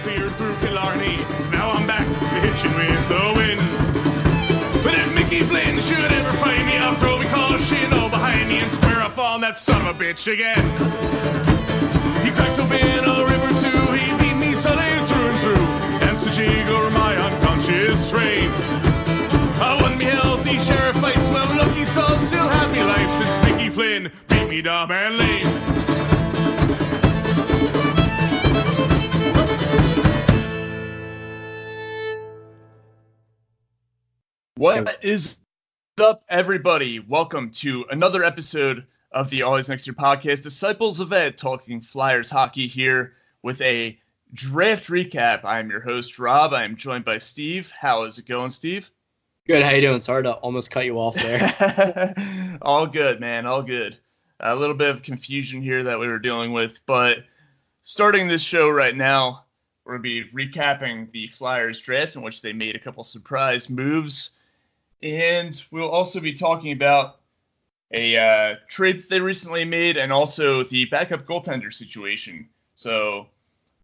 fear through Killarney. Now I'm back to hitching with the wind. But if Mickey Flynn should ever find me, I'll throw me caution all behind me and square off on that son of a bitch again. He cracked open a river too, he beat me Sunday through and through, danced a jig over my unconscious frame. I won me healthy sheriff fights, well lucky son still had me life since Mickey Flynn beat me dumb and lame. What is up, everybody? Welcome to another episode of the Always Next Year podcast, Disciples of Ed, talking Flyers hockey here with a draft recap. I am your host, Rob. I am joined by Steve. How is it going, Steve? Good. How you doing? Sorry to almost cut you off there. All good, man. All good. A little bit of confusion here that we were dealing with, but starting this show right now, we're going to be recapping the Flyers draft in which they made a couple surprise moves. And we'll also be talking about a trade that they recently made and also the backup goaltender situation. So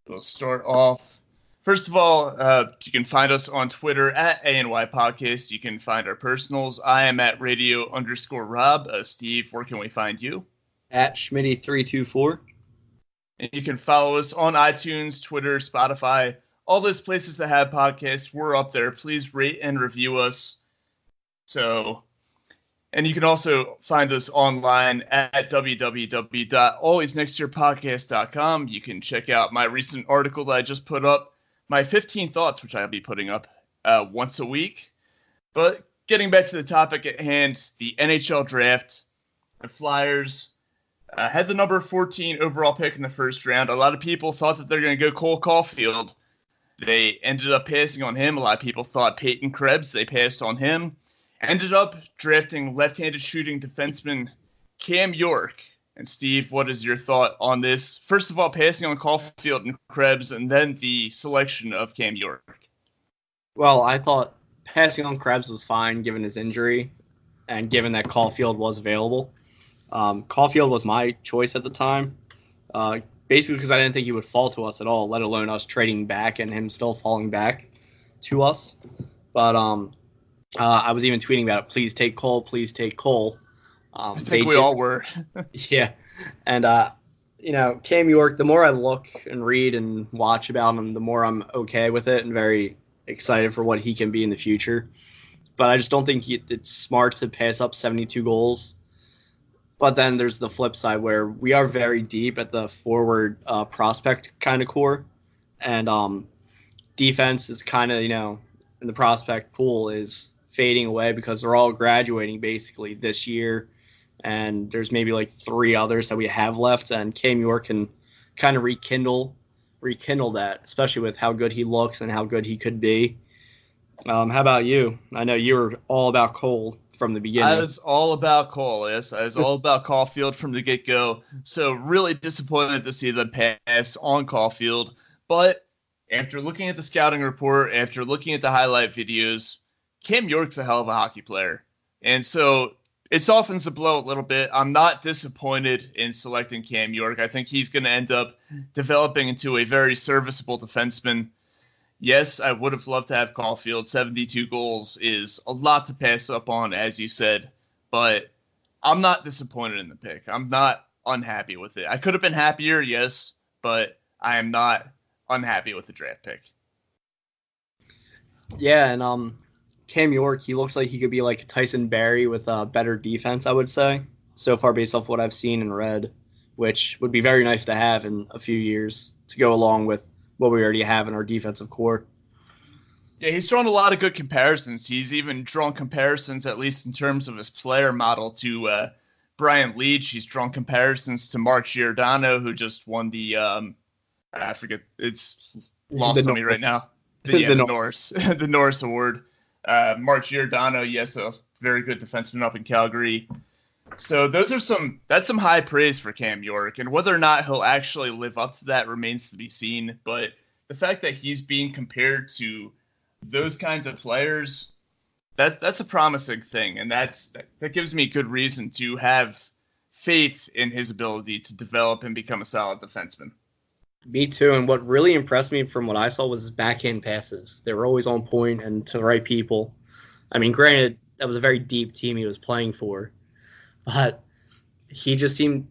we'll start off. First of all, you can find us on Twitter at ANY Podcast. You can find our personals. I am at radio_Rob. Steve, where can we find you? At Schmitty324. And you can follow us on iTunes, Twitter, Spotify, all those places that have podcasts. We're up there. Please rate and review us. And you can also find us online at www.alwaysnextyearpodcast.com. You can check out my recent article that I just put up, my 15 thoughts, which I'll be putting up once a week. But getting back to the topic at hand, the NHL draft, the Flyers had the number 14 overall pick in the first round. A lot of people thought that they're going to go Cole Caulfield. They ended up passing on him. A lot of people thought Peyton Krebs. They passed on him. Ended up drafting left-handed shooting defenseman Cam York. And Steve, what is your thought on this? First of all, passing on Caulfield and Krebs, and then the selection of Cam York. Well, I thought passing on Krebs was fine given his injury and given that Caulfield was available. Caulfield was my choice at the time, basically because I didn't think he would fall to us at all, let alone us trading back and him still falling back to us. But I was even tweeting about it. Please take Cole. Please take Cole. I think we all were. Yeah. And, Cam York, the more I look and read and watch about him, the more I'm okay with it and very excited for what he can be in the future. But I just don't think it's smart to pass up 72 goals. But then there's the flip side where we are very deep at the forward prospect kind of core. And defense is kind of, in the prospect pool is fading away because they're all graduating basically this year, and there's maybe like 3 others that we have left, and Cam York can kind of rekindle that, especially with how good he looks and how good he could be. How about you? I know you were all about Cole from the beginning. I was all about Cole, yes. I was all about Caulfield from the get-go, so really disappointed to see them pass on Caulfield, but after looking at the scouting report, after looking at the highlight videos, Cam York's a hell of a hockey player. And so it softens the blow a little bit. I'm not disappointed in selecting Cam York. I think he's going to end up developing into a very serviceable defenseman. Yes, I would have loved to have Caulfield. 72 goals is a lot to pass up on, as you said. But I'm not disappointed in the pick. I'm not unhappy with it. I could have been happier, yes, but I am not unhappy with the draft pick. Yeah, and Cam York, he looks like he could be like Tyson Barrie with a better defense, I would say, so far based off what I've seen and read, which would be very nice to have in a few years to go along with what we already have in our defensive core. Yeah, he's drawn a lot of good comparisons. He's even drawn comparisons, at least in terms of his player model, to Brian Leach. He's drawn comparisons to Mark Giordano, who just won the I forget, it's lost on me right now. The Norris the Norris Award. Mark Giordano, yes, a very good defenseman up in Calgary. So that's some high praise for Cam York, and whether or not he'll actually live up to that remains to be seen. But the fact that he's being compared to those kinds of players, that's a promising thing, and that gives me good reason to have faith in his ability to develop and become a solid defenseman. Me too. And what really impressed me from what I saw was his backhand passes. They were always on point and to the right people. I mean, granted, that was a very deep team he was playing for, but he just seemed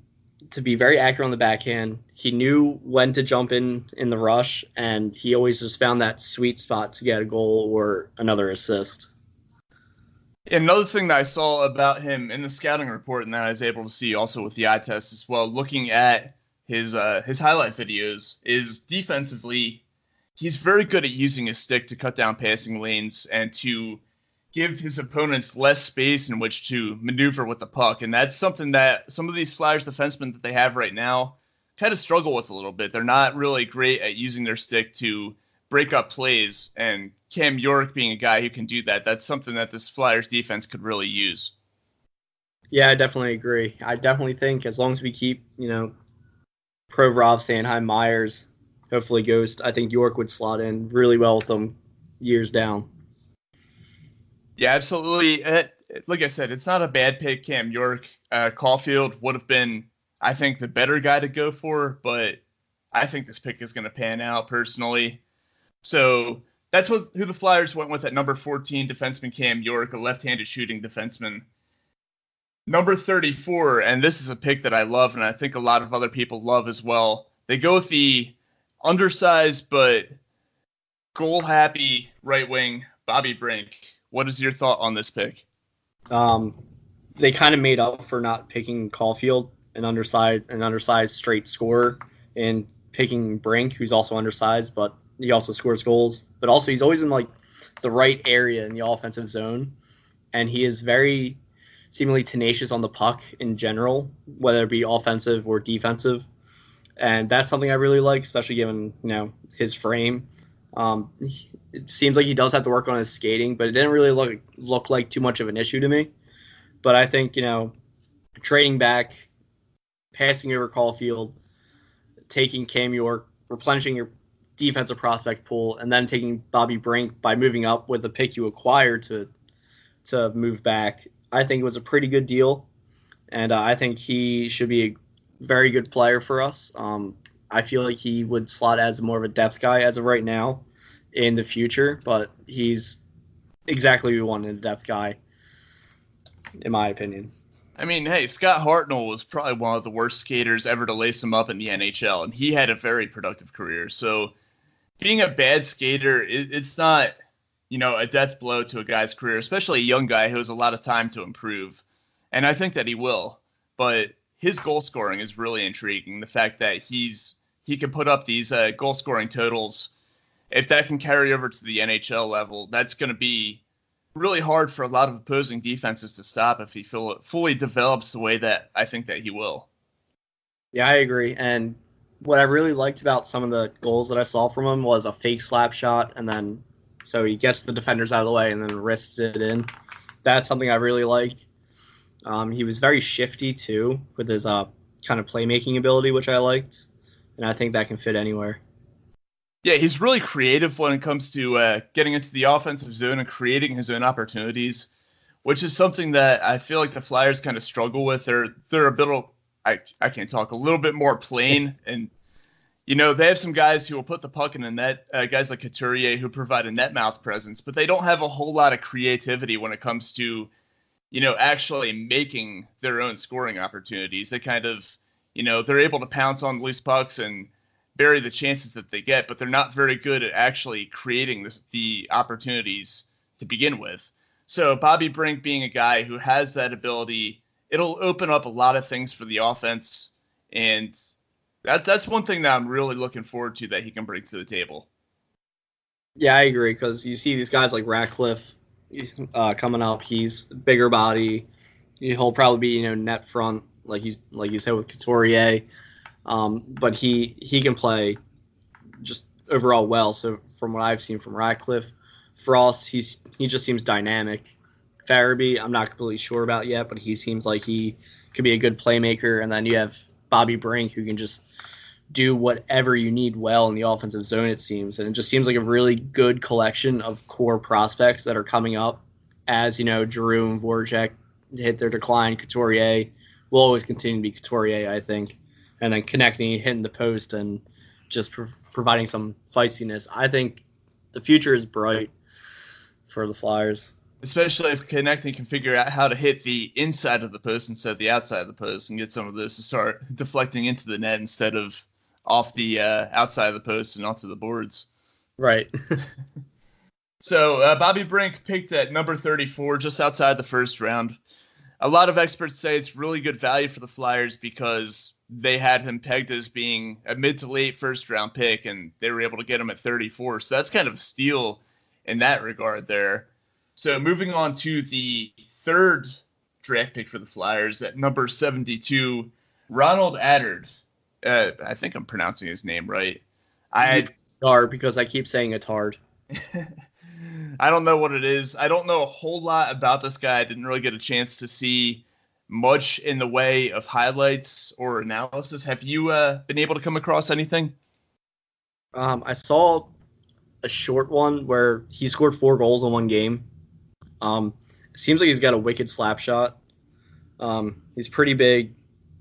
to be very accurate on the backhand. He knew when to jump in the rush, and he always just found that sweet spot to get a goal or another assist. Another thing that I saw about him in the scouting report, and that I was able to see also with the eye test as well, looking at his highlight videos, is defensively, he's very good at using his stick to cut down passing lanes and to give his opponents less space in which to maneuver with the puck. And that's something that some of these Flyers defensemen that they have right now kind of struggle with a little bit. They're not really great at using their stick to break up plays, and Cam York being a guy who can do that, that's something that this Flyers defense could really use. Yeah, I definitely agree. I definitely think as long as we keep, Provorov, Sanheim, Myers, hopefully Ghost, I think York would slot in really well with them years down. Yeah, absolutely. Like I said, it's not a bad pick, Cam York. Caulfield would have been, I think, the better guy to go for, but I think this pick is going to pan out personally. So that's who the Flyers went with at number 14, defenseman Cam York, a left-handed shooting defenseman. Number 34, and this is a pick that I love, and I think a lot of other people love as well. They go with the undersized but goal-happy right wing, Bobby Brink. What is your thought on this pick? They kind of made up for not picking Caulfield, an undersized straight scorer, and picking Brink, who's also undersized, but he also scores goals. But also he's always in the right area in the offensive zone, and he is very seemingly tenacious on the puck in general, whether it be offensive or defensive. And that's something I really like, especially given his frame. It seems like he does have to work on his skating, but it didn't really look like too much of an issue to me. But I think, trading back, passing over Caulfield, taking Cam York, replenishing your defensive prospect pool, and then taking Bobby Brink by moving up with the pick you acquired to move back, I think it was a pretty good deal. And I think he should be a very good player for us. I feel like he would slot as more of a depth guy as of right now in the future, but he's exactly what we want in a depth guy, in my opinion. I mean, hey, Scott Hartnell was probably one of the worst skaters ever to lace him up in the NHL, and he had a very productive career. So being a bad skater, it's not, a death blow to a guy's career, especially a young guy who has a lot of time to improve. And I think that he will. But his goal scoring is really intriguing. The fact that he can put up these goal scoring totals, if that can carry over to the NHL level, that's going to be really hard for a lot of opposing defenses to stop if he fully develops the way that I think that he will. Yeah, I agree. And what I really liked about some of the goals that I saw from him was a fake slap shot, and then so he gets the defenders out of the way and then wrists it in. That's something I really liked. He was very shifty too with his kind of playmaking ability, which I liked, and I think that can fit anywhere. Yeah, he's really creative when it comes to getting into the offensive zone and creating his own opportunities, which is something that I feel like the Flyers kind of struggle with. They're a bit, I can't talk, a little bit more plain, and they have some guys who will put the puck in the net, guys like Couturier who provide a net mouth presence, but they don't have a whole lot of creativity when it comes to actually making their own scoring opportunities. They kind of, they're able to pounce on loose pucks and bury the chances that they get, but they're not very good at actually creating the opportunities to begin with. So Bobby Brink being a guy who has that ability, it'll open up a lot of things for the offense, and that's one thing that I'm really looking forward to that he can bring to the table. Yeah, I agree, because you see these guys like Ratcliffe coming up. He's bigger body. He'll probably be net front, like you said with Couturier. But he can play just overall well. So from what I've seen from Ratcliffe, Frost, he just seems dynamic. Farabee, I'm not completely sure about yet, but he seems like he could be a good playmaker. And then you have Bobby Brink, who can just do whatever you need well in the offensive zone, it seems. And it just seems like a really good collection of core prospects that are coming up as, Giroux and Voracek hit their decline. Couturier will always continue to be Couturier, I think. And then Konechny hitting the post and just providing some feistiness. I think the future is bright for the Flyers. Especially if Connecting can figure out how to hit the inside of the post instead of the outside of the post and get some of those to start deflecting into the net instead of off the outside of the post and onto the boards. Right. So Bobby Brink picked at number 34, just outside the first round. A lot of experts say it's really good value for the Flyers because they had him pegged as being a mid to late first round pick, and they were able to get him at 34. So that's kind of a steal in that regard there. So moving on to the third draft pick for the Flyers at number 72, Ronald Attard. I think I'm pronouncing his name right. Because I keep saying it's hard. I don't know what it is. I don't know a whole lot about this guy. I didn't really get a chance to see much in the way of highlights or analysis. Have you been able to come across anything? I saw a short one where he scored 4 goals in one game. It seems like he's got a wicked slap shot. He's pretty big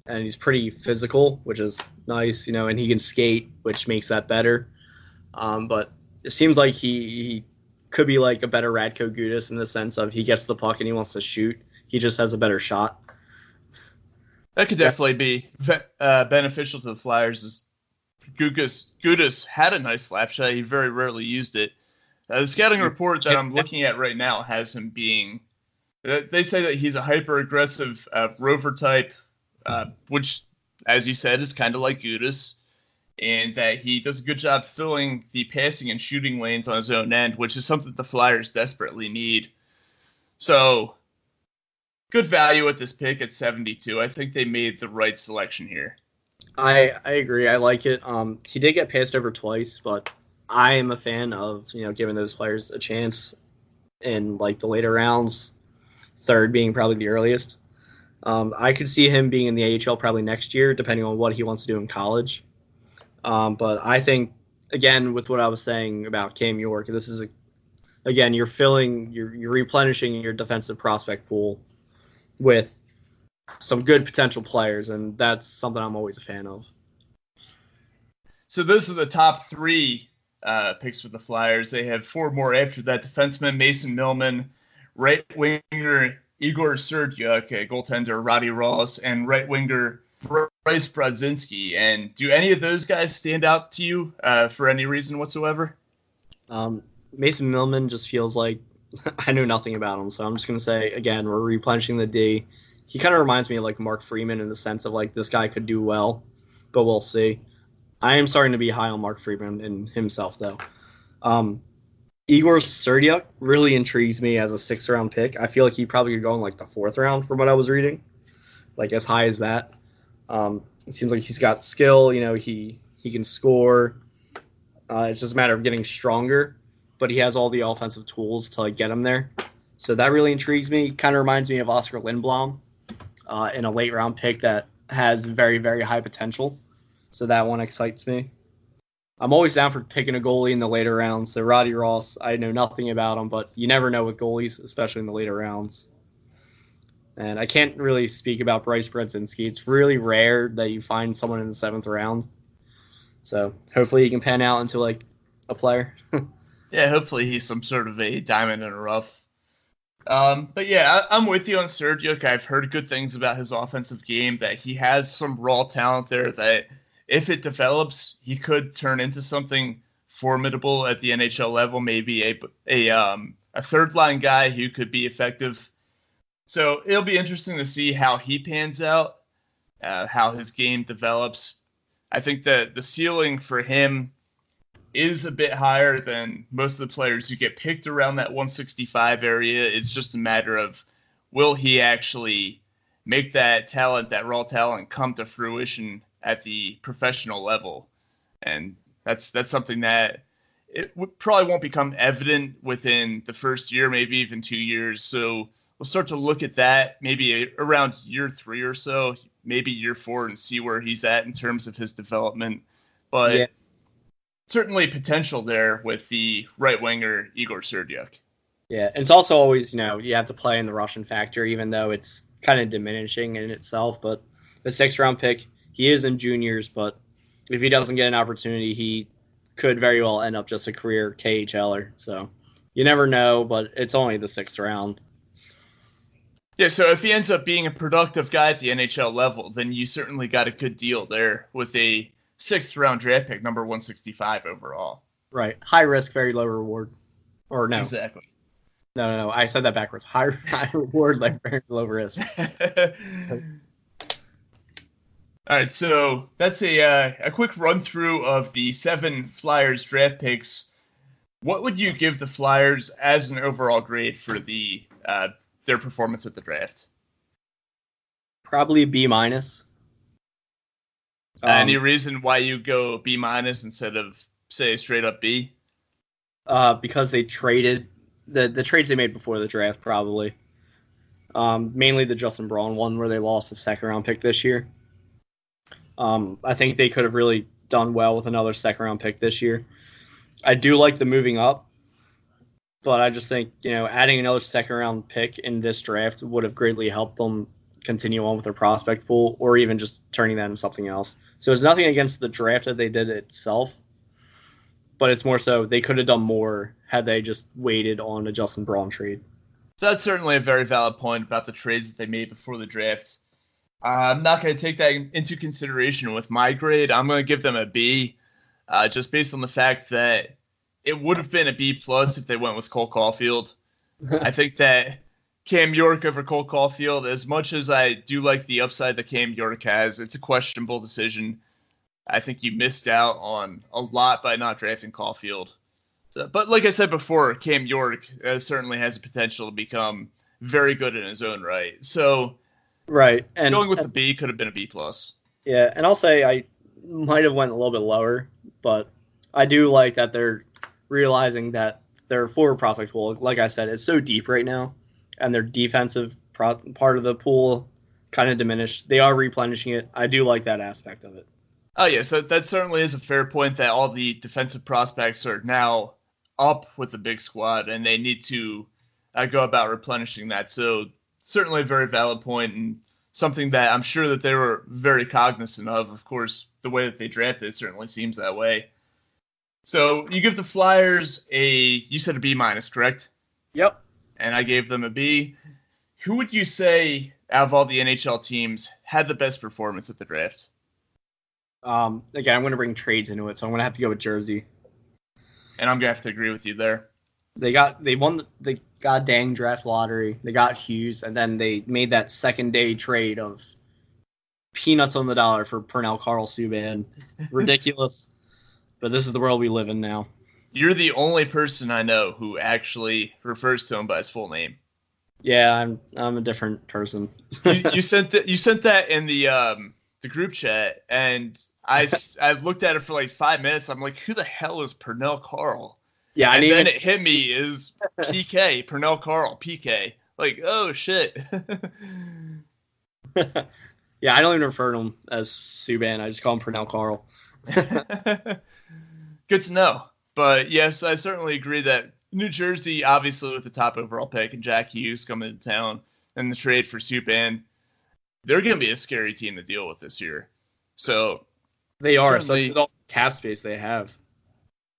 and he's pretty physical, which is nice, and he can skate, which makes that better. But it seems like he could be like a better Radko Gudas in the sense of he gets the puck and he wants to shoot. He just has a better shot. That could definitely be beneficial to the Flyers. Gudas had a nice slap shot. He very rarely used it. The scouting report that I'm looking at right now has him being – they say that he's a hyper-aggressive rover type, which, as you said, is kind of like Gudas, and that he does a good job filling the passing and shooting lanes on his own end, which is something the Flyers desperately need. So, good value at this pick at 72. I think they made the right selection here. I agree. I like it. He did get passed over twice, but I am a fan of, giving those players a chance in like the later rounds, third being probably the earliest. I could see him being in the AHL probably next year, depending on what he wants to do in college. But I think, again, with what I was saying about Cam York, this is, again, you're replenishing your defensive prospect pool with some good potential players, and that's something I'm always a fan of. So those are the top 3 picks for the Flyers. They have 4 more after that. Defenseman Mason Millman, right winger Igor Serdyuk, goaltender Roddy Ross, and right winger Bryce Brodzinski. And do any of those guys stand out to you for any reason whatsoever? Mason Millman just feels like I know nothing about him, so I'm just going to say, again, we're replenishing the D. He kind of reminds me of like Mark Freeman in the sense of like this guy could do well, but we'll see. I am starting to be high on Mark Freeman and himself, though. Igor Serdyuk really intrigues me as a 6th round pick. I feel like he probably could go in like the 4th round from what I was reading, like as high as that. It seems like he's got skill. He can score. It's just a matter of getting stronger, but he has all the offensive tools to like get him there. So that really intrigues me. Kind of reminds me of Oscar Lindblom in a late round pick that has very, very high potential. So that one excites me. I'm always down for picking a goalie in the later rounds. So Roddy Ross, I know nothing about him, but you never know with goalies, especially in the later rounds. And I can't really speak about Bryce Brodzinski. It's really rare that you find someone in the 7th round. So hopefully he can pan out into like a player. Yeah, hopefully he's some sort of a diamond in the rough. But yeah, I'm with you on Serdyuk. I've heard good things about his offensive game, that he has some raw talent there that if it develops, he could turn into something formidable at the NHL level, maybe a third line guy who could be effective. So it'll be interesting to see how he pans out, how his game develops. I think that the ceiling for him is a bit higher than most of the players who get picked around that 165 area. It's just a matter of, will he actually make that talent, that raw talent, come to fruition at the professional level? And that's something that it probably won't become evident within the first year, maybe even 2 years. So we'll start to look at that maybe around year 3 or so, maybe year 4, and see where he's at in terms of his development. But yeah, certainly potential there with the right winger Igor Serdyuk. Yeah, and it's also always, you have to play in the Russian factor, even though it's kind of diminishing in itself. But the 6th round pick, he is in juniors, but if he doesn't get an opportunity, he could very well end up just a career KHLer. So you never know, but it's only the 6th round. Yeah, so if he ends up being a productive guy at the NHL level, then you certainly got a good deal there with a 6th round draft pick, number 165 overall. Right. High risk, very low reward. Or no. Exactly. No. I said that backwards. High reward, like very low risk. All right, so that's a quick run through of the 7 Flyers draft picks. What would you give the Flyers as an overall grade for their performance at the draft? Probably B-. Any reason why you go B- instead of, say, straight up B? Because they traded the trades they made before the draft, probably. Mainly the Justin Braun one where they lost the 2nd round pick this year. I think they could have really done well with another 2nd round pick this year. I do like the moving up, but I just think, adding another 2nd round pick in this draft would have greatly helped them continue on with their prospect pool, or even just turning that into something else. So it's nothing against the draft that they did itself, but it's more so they could have done more had they just waited on a Justin Braun trade. So that's certainly a very valid point about the trades that they made before the draft. I'm not going to take that into consideration with my grade. I'm going to give them a B, just based on the fact that it would have been a B+ if they went with Cole Caulfield. I think that Cam York over Cole Caulfield, as much as I do like the upside that Cam York has, it's a questionable decision. I think you missed out on a lot by not drafting Caulfield. But like I said before, Cam York certainly has the potential to become very good in his own right. So right, and going with the B could have been a B+. Yeah, and I'll say I might have went a little bit lower, but I do like that they're realizing that their forward prospect pool, like I said, is so deep right now, and their defensive part of the pool kind of diminished. They are replenishing it. I do like that aspect of it. Oh, yes, that certainly is a fair point that all the defensive prospects are now up with the big squad, and they need to go about replenishing that. So certainly a very valid point, and something that I'm sure that they were very cognizant of. Of course, the way that they drafted certainly seems that way. So you give the Flyers you said a B-, correct? Yep. And I gave them a B. Who would you say, out of all the NHL teams, had the best performance at the draft? Again, I'm going to bring trades into it, so I'm going to have to go with Jersey. And I'm going to have to agree with you there. They won the goddamn draft lottery. They got Hughes, and then they made that second-day trade of peanuts on the dollar for Pernell Carl Subban. Ridiculous. But this is the world we live in now. You're the only person I know who actually refers to him by his full name. Yeah, I'm a different person. you sent that in the group chat, and I looked at it for like 5 minutes. I'm like, who the hell is Pernell Carl? Yeah, and then it hit me is PK, Pernell Carl, PK. Like, oh shit. Yeah, I don't even refer to him as Subban. I just call him Pernell Carl. Good to know. But yes, I certainly agree that New Jersey, obviously with the top overall pick and Jack Hughes coming to town and the trade for Subban, they're going to be a scary team to deal with this year. So they are, especially with all the cap space they have.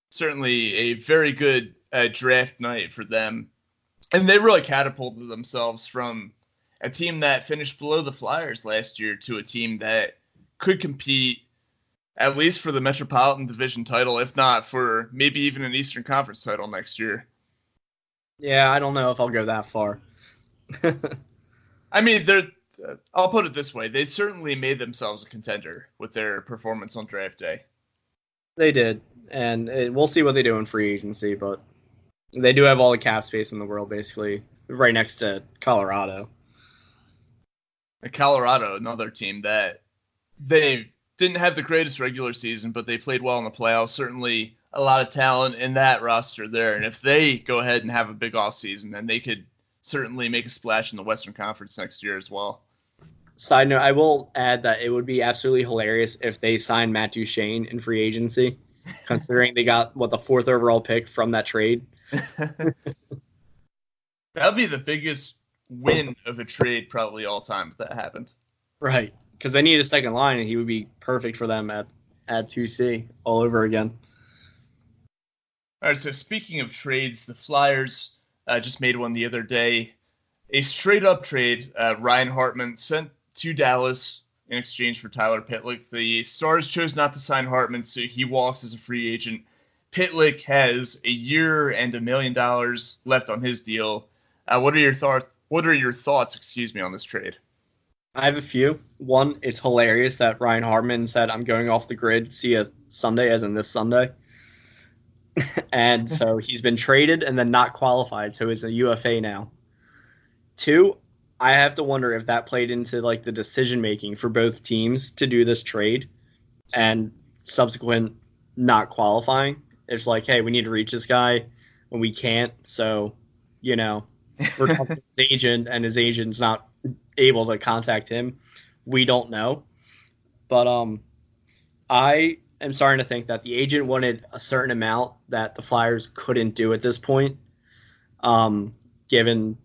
Certainly a very good draft night for them. And they really catapulted themselves from a team that finished below the Flyers last year to a team that could compete at least for the Metropolitan Division title, if not for maybe even an Eastern Conference title next year. Yeah, I don't know if I'll go that far. I mean, I'll put it this way. They certainly made themselves a contender with their performance on draft day. They did, and we'll see what they do in free agency, but they do have all the cap space in the world, basically, right next to Colorado. Colorado, another team that they didn't have the greatest regular season, but they played well in the playoffs. Certainly a lot of talent in that roster there, and if they go ahead and have a big offseason, then they could certainly make a splash in the Western Conference next year as well. Side note, I will add that it would be absolutely hilarious if they signed Matt Duchene in free agency, considering they got, the 4th overall pick from that trade. That would be the biggest win of a trade probably all time if that happened. Right, because they need a second line, and he would be perfect for them at at 2C all over again. All right, so speaking of trades, the Flyers just made one the other day. A straight-up trade, Ryan Hartman sent to Dallas in exchange for Tyler Pitlick. The Stars chose not to sign Hartman, so he walks as a free agent. Pitlick has a year and $1 million left on his deal. What are your thoughts? What are your thoughts, on this trade? I have a few. One, it's hilarious that Ryan Hartman said, "I'm going off the grid. See you Sunday," as in this Sunday. And so he's been traded and then not qualified, so he's a UFA now. Two, I have to wonder if that played into like the decision making for both teams to do this trade and subsequent not qualifying. It's like, hey, we need to reach this guy and we can't, so we're talking to his agent and his agent's not able to contact him. We don't know. But I am starting to think that the agent wanted a certain amount that the Flyers couldn't do at this point, given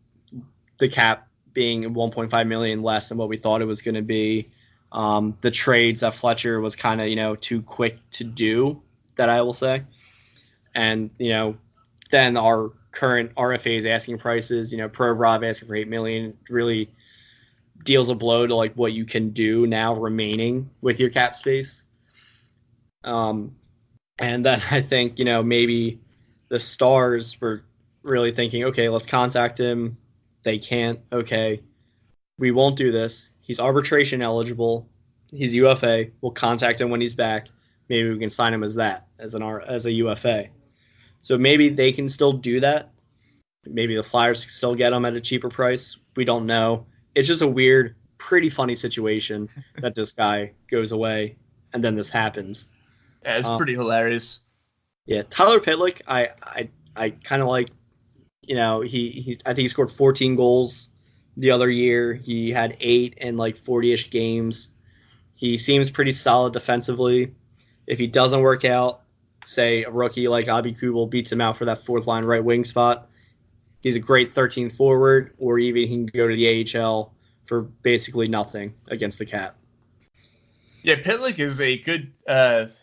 the cap being $1.5 million less than what we thought it was going to be. The trades that Fletcher was kind of, too quick to do, that I will say. And, then our current RFA's asking prices, Provorov asking for $8 million really deals a blow to like what you can do now remaining with your cap space. And then I think, maybe the Stars were really thinking, okay, let's contact him. They can't. Okay, we won't do this. He's arbitration eligible. He's UFA. We'll contact him when he's back. Maybe we can sign him as a UFA. So maybe they can still do that. Maybe the Flyers can still get him at a cheaper price. We don't know. It's just a weird, pretty funny situation that this guy goes away and then this happens. Yeah, it's pretty hilarious. Yeah, Tyler Pitlick, I kind of like. I think he scored 14 goals the other year. He had 8 in like 40-ish games. He seems pretty solid defensively. If he doesn't work out, say a rookie like Abi Kubel beats him out for that fourth line right wing spot, he's a great 13th forward, or even he can go to the AHL for basically nothing against the cap. Yeah, Pitlick is a good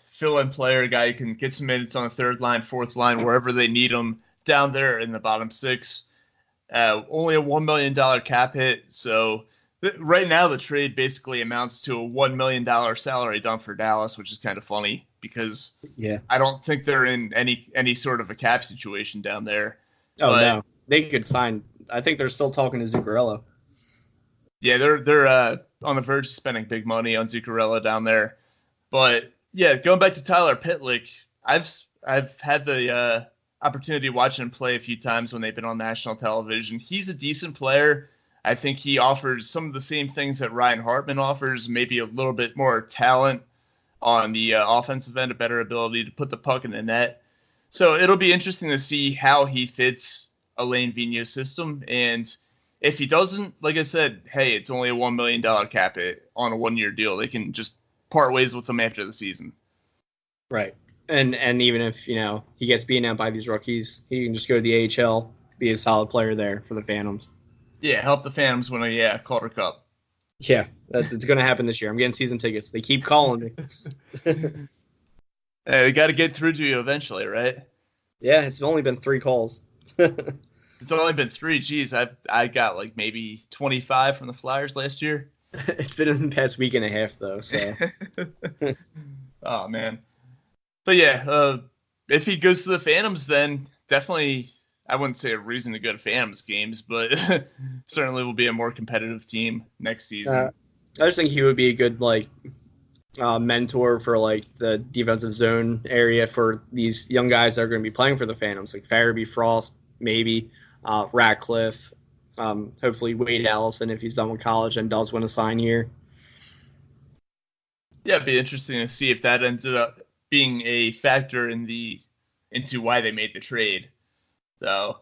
fill-in player, a guy who can get some minutes on the third line, fourth line, wherever they need him. Down there in the bottom six, only a $1 million cap hit. So right now the trade basically amounts to a $1 million salary dump for Dallas, which is kind of funny because I don't think they're in any sort of a cap situation down there. Oh, no. They could sign. I think they're still talking to Zuccarello. Yeah, they're on the verge of spending big money on Zuccarello down there. But yeah, going back to Tyler Pitlick, I've had the opportunity to watch him play a few times when they've been on national television. He's a decent player. I think he offers some of the same things that Ryan Hartman offers, maybe a little bit more talent on the offensive end, a better ability to put the puck in the net. So it'll be interesting to see how he fits Alain Vigneault's system. And if he doesn't, like I said, hey, it's only a $1 million cap hit on a one-year deal. They can just part ways with him after the season. Right. And even if, he gets beaten out by these rookies, he can just go to the AHL, be a solid player there for the Phantoms. Yeah, help the Phantoms win a Calder Cup. Yeah, it's going to happen this year. I'm getting season tickets. They keep calling me. They got to get through to you eventually, right? Yeah, it's only been 3 calls. It's only been 3. Geez, I got like maybe 25 from the Flyers last year. It's been in the past week and a half, though. So. Oh, man. But yeah, if he goes to the Phantoms, then definitely, I wouldn't say a reason to go to Phantoms games, but certainly will be a more competitive team next season. I just think he would be a good mentor for the defensive zone area for these young guys that are going to be playing for the Phantoms, like Farabee, Frost, maybe Ratcliffe, hopefully Wade Allison if he's done with college and does win a sign here. Yeah, it'd be interesting to see if that ended up being a factor into why they made the trade. So,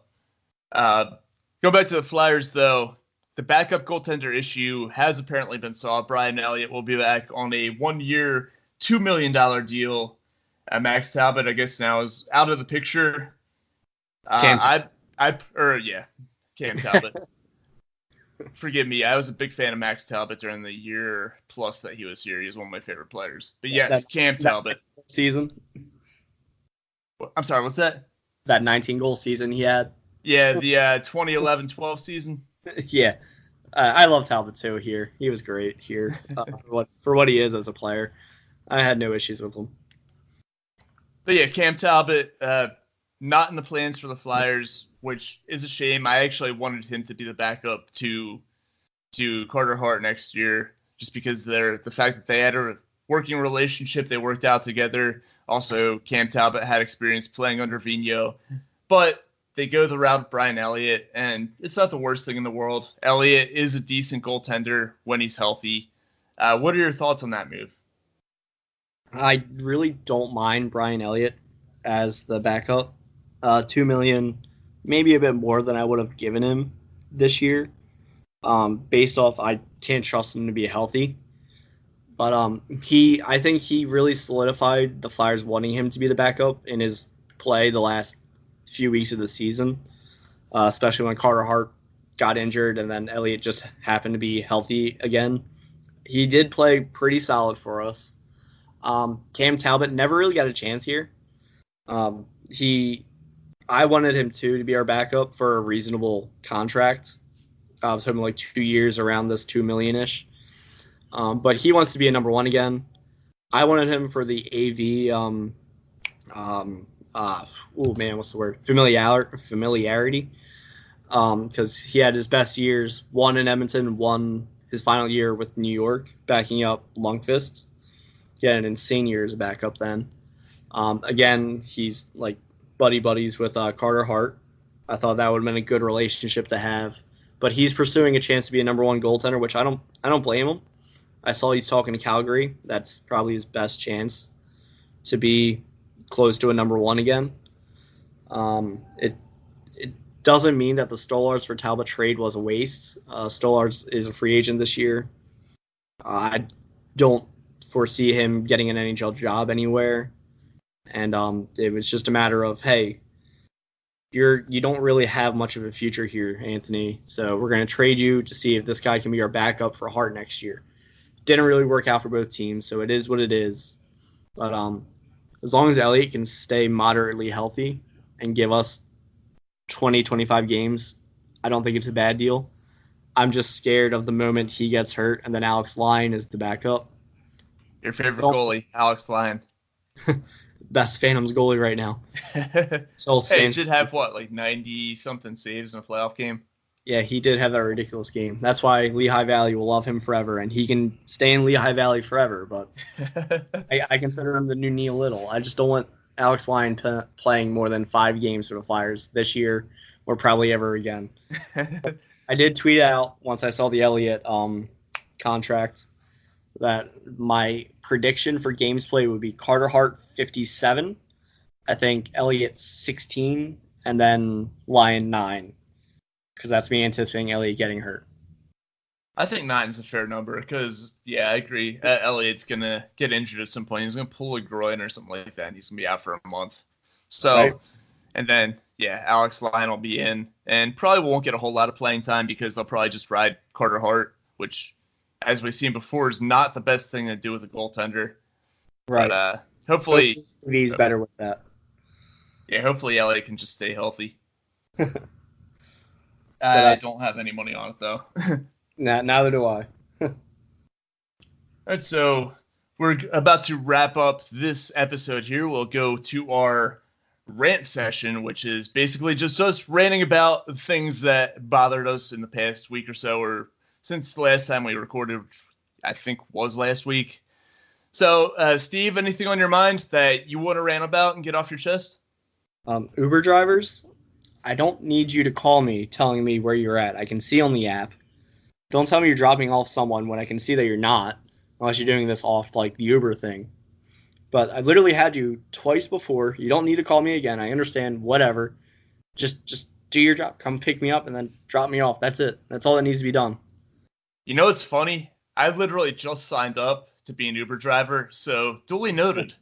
go back to the Flyers, though. The backup goaltender issue has apparently been solved. Brian Elliott will be back on a 1-year, $2 million deal. Max Talbot, I guess, now is out of the picture. Cam Talbot. Forgive me, I was a big fan of Max Talbot during the year plus that he was here. He's one of my favorite players. But yes, Cam Talbot. Season. I'm sorry, what's that? That 19-goal season he had. Yeah, the 2011-12 season. Yeah. I love Talbot too here. He was great here for what he is as a player. I had no issues with him. But yeah, Cam Talbot, not in the plans for the Flyers, which is a shame. I actually wanted him to be the backup to Carter Hart next year, just because the fact that they had a working relationship, they worked out together. Also, Cam Talbot had experience playing under Vigneault. But they go the route of Brian Elliott, and it's not the worst thing in the world. Elliott is a decent goaltender when he's healthy. What are your thoughts on that move? I really don't mind Brian Elliott as the backup. $2 million, maybe a bit more than I would have given him this year. Based off, I can't trust him to be healthy. But I think he really solidified the Flyers wanting him to be the backup in his play the last few weeks of the season, especially when Carter Hart got injured and then Elliott just happened to be healthy again. He did play pretty solid for us. Cam Talbot never really got a chance here. I wanted him to be our backup for a reasonable contract. I was hoping like 2 years around this $2 million-ish. But he wants to be a number one again. I wanted him for the AV. What's the word? Familiarity. Because he had his best years, one in Edmonton, one his final year with New York, backing up Lundqvist. He had an insane year as a backup then. Again, he's like buddies with Carter Hart. I thought that would have been a good relationship to have. But he's pursuing a chance to be a number one goaltender, which I don't blame him. I saw he's talking to Calgary. That's probably his best chance to be close to a number one again. It doesn't mean that the Stolarz for Talbot trade was a waste. Stolarz is a free agent this year. I don't foresee him getting an NHL job anywhere. And it was just a matter of, hey, you don't really have much of a future here, Anthony. So we're going to trade you to see if this guy can be our backup for Hart next year. Didn't really work out for both teams, so it is what it is. But as long as Elliott can stay moderately healthy and give us 20, 25 games, I don't think it's a bad deal. I'm just scared of the moment he gets hurt and then Alex Lyon is the backup. Your favorite goalie, Alex Lyon. Best Phantoms goalie right now. Hey, he did have, 90-something saves in a playoff game? Yeah, he did have that ridiculous game. That's why Lehigh Valley will love him forever, and he can stay in Lehigh Valley forever, but I consider him the new Neil Little. I just don't want Alex Lyon playing more than 5 games for the Flyers this year or probably ever again. I did tweet out once I saw the Elliott contract that my prediction for games played would be Carter Hart 57, I think Elliott 16, and then Lyon 9, because that's me anticipating Elliott getting hurt. I think 9 is a fair number because, I agree. Elliott's going to get injured at some point. He's going to pull a groin or something like that, and he's going to be out for a month. So, right. And then, Alex Lyon will be in and probably won't get a whole lot of playing time because they'll probably just ride Carter Hart, which, as we've seen before, is not the best thing to do with a goaltender. Right. But hopefully he's better with that. Yeah, hopefully Elliott can just stay healthy. I don't have any money on it, though. Neither do I. All right, so we're about to wrap up this episode here. We'll go to our rant session, which is basically just us ranting about things that bothered us in the past week or so, or since the last time we recorded, which I think was last week. So, Steve, anything on your mind that you want to rant about and get off your chest? Uber drivers, I don't need you to call me telling me where you're at. I can see on the app. Don't tell me you're dropping off someone when I can see that you're not, unless you're doing this off like the Uber thing. But I literally had you twice before. You don't need to call me again. I understand, whatever. Just do your job. Come pick me up and then drop me off. That's it. That's all that needs to be done. You know what's funny? I literally just signed up to be an Uber driver, so duly noted.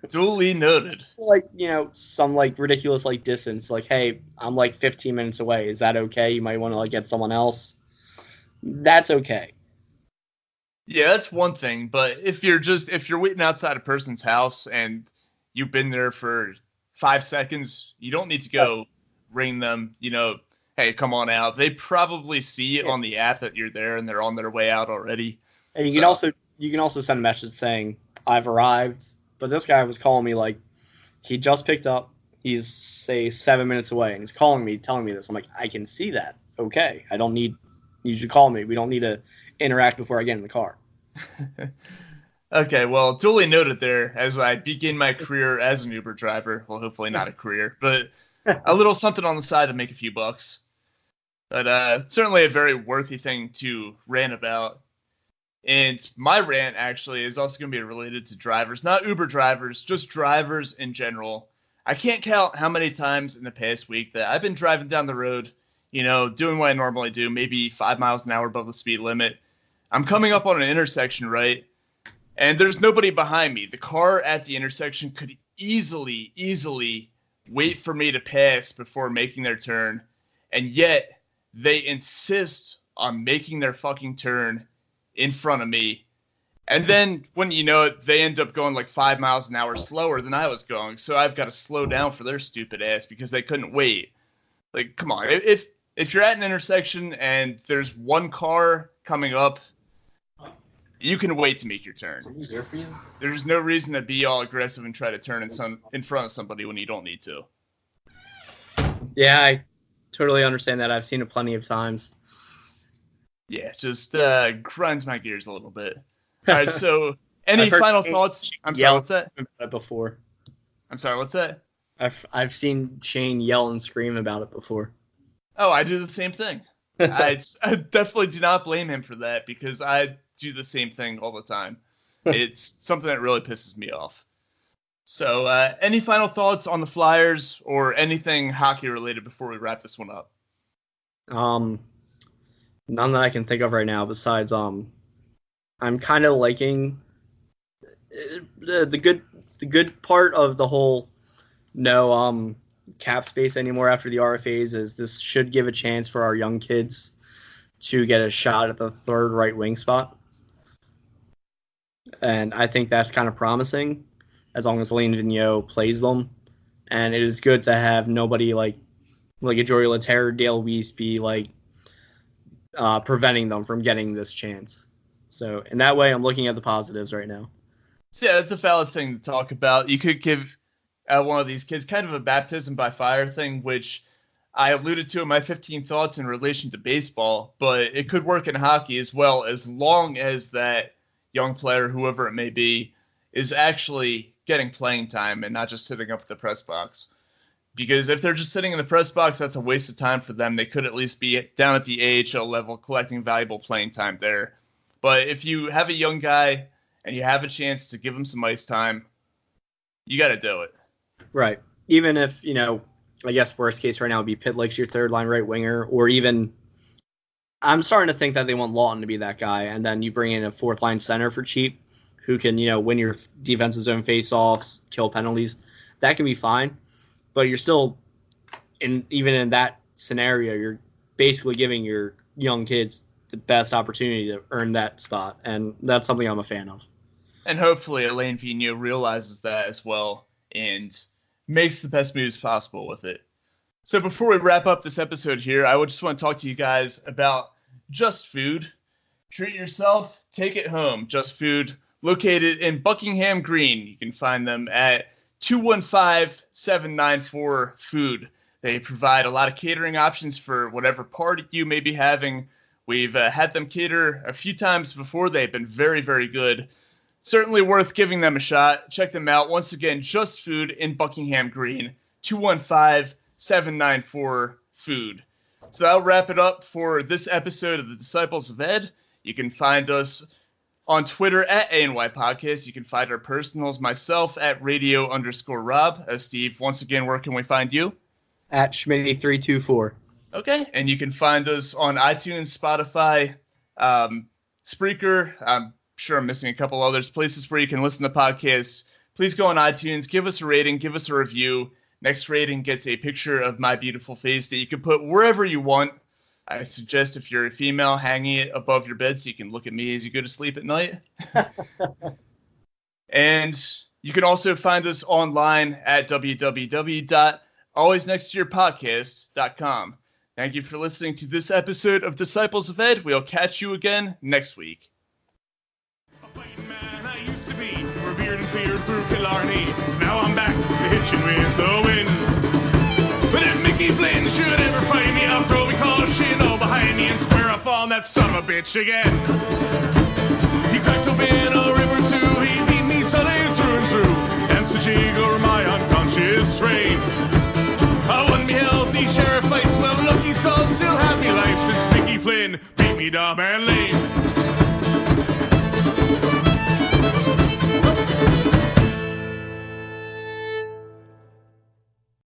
Duly noted. Like, some like ridiculous like distance. Like, hey, I'm like 15 minutes away. Is that okay? You might want to like get someone else. That's okay. Yeah, that's one thing. But if you're waiting outside a person's house and you've been there for 5 seconds, you don't need to go ring them. Hey, come on out. They probably see on the app that you're there and they're on their way out already. And you can also send a message saying, I've arrived. But this guy was calling me like he just picked up. He's, say, 7 minutes away, and he's calling me, telling me this. I'm like, I can see that. Okay. I don't need you to call me. We don't need to interact before I get in the car. Okay, well, duly noted there as I begin my career as an Uber driver. Well, hopefully not a career, but a little something on the side to make a few bucks. But certainly a very worthy thing to rant about. And my rant actually is also going to be related to drivers, not Uber drivers, just drivers in general. I can't count how many times in the past week that I've been driving down the road, doing what I normally do, maybe 5 miles an hour above the speed limit. I'm coming up on an intersection, right? And there's nobody behind me. The car at the intersection could easily wait for me to pass before making their turn. And yet they insist on making their fucking turn in front of me. And then when you know it, they end up going like 5 miles an hour slower than I was going. So I've got to slow down for their stupid ass because they couldn't wait. Like, come on. If you're at an intersection and there's one car coming up, you can wait to make your turn. There's no reason to be all aggressive and try to turn in front of somebody when you don't need to. Yeah, I totally understand that. I've seen it plenty of times. Yeah, just grinds my gears a little bit. All right, so any final thoughts? I'm sorry, what's that? Before. I'm sorry, what's that? I've seen Shane yell and scream about it before. Oh, I do the same thing. I definitely do not blame him for that because I do the same thing all the time. It's something that really pisses me off. So any final thoughts on the Flyers or anything hockey related before we wrap this one up? None that I can think of right now besides I'm kind of liking the good part of the whole no cap space anymore after the RFAs is this should give a chance for our young kids to get a shot at the third right wing spot. And I think that's kind of promising as long as Lane Vigneault plays them. And it is good to have nobody like a Jory Laterre, Dale Weiss be like preventing them from getting this chance. So in that way, I'm looking at the positives right now. So yeah, that's a valid thing to talk about. You could give one of these kids kind of a baptism by fire thing, which I alluded to in my 15 thoughts in relation to baseball, but it could work in hockey as well, as long as that young player, whoever it may be, is actually getting playing time and not just sitting up at the press box. Because if they're just sitting in the press box, that's a waste of time for them. They could at least be down at the AHL level collecting valuable playing time there. But if you have a young guy and you have a chance to give him some ice time, you got to do it. Right. Even if, I guess worst case right now would be Pitlick's your third line right winger, or even I'm starting to think that they want Lawton to be that guy, and then you bring in a fourth line center for cheap who can, win your defensive zone faceoffs, kill penalties. That can be fine, but you're still even in that scenario, you're basically giving your young kids the best opportunity to earn that spot, and that's something I'm a fan of. And hopefully Alain Vigneault realizes that as well and makes the best moves possible with it. So before we wrap up this episode here, I would just want to talk to you guys about Just Food. Treat yourself, take it home. Just Food, located in Buckingham Green. You can find them at 215-794 Food. They provide a lot of catering options for whatever party you may be having. We've had them cater a few times before. They've been very, very good. Certainly worth giving them a shot. Check them out. Once again, Just Food in Buckingham Green, 215-794 Food. So that'll wrap it up for this episode of the Disciples of Ed. You can find us on Twitter at ANY Podcast. You can find our personals, myself at radio_Rob. Steve, once again, where can we find you? At Schmitty324. Okay, and you can find us on iTunes, Spotify, Spreaker. I'm sure I'm missing a couple others, places where you can listen to podcasts please go on iTunes, give us a rating, give us a review. Next rating gets a picture of my beautiful face that you can put wherever you want. I suggest if you're a female, hanging it above your bed so you can look at me as you go to sleep at night. And you can also find us online at www.alwaysnexttoyourpodcast.com. Thank you for listening to this episode of Disciples of Ed. We'll catch you again next week. A fighting man I used to be, revered and feared through Killarney. Now I'm back to hitching with the wind. But if Mickey Flynn should ever find me, I'll throw me caution all behind me and square off on that son of a bitch again. He cracked open a river too, he beat me Sunday through and through, and so jiggle my unconscious frame. I won me healthy sheriff fights, well lucky son still have me life since Mickey Flynn beat me dumb and lame.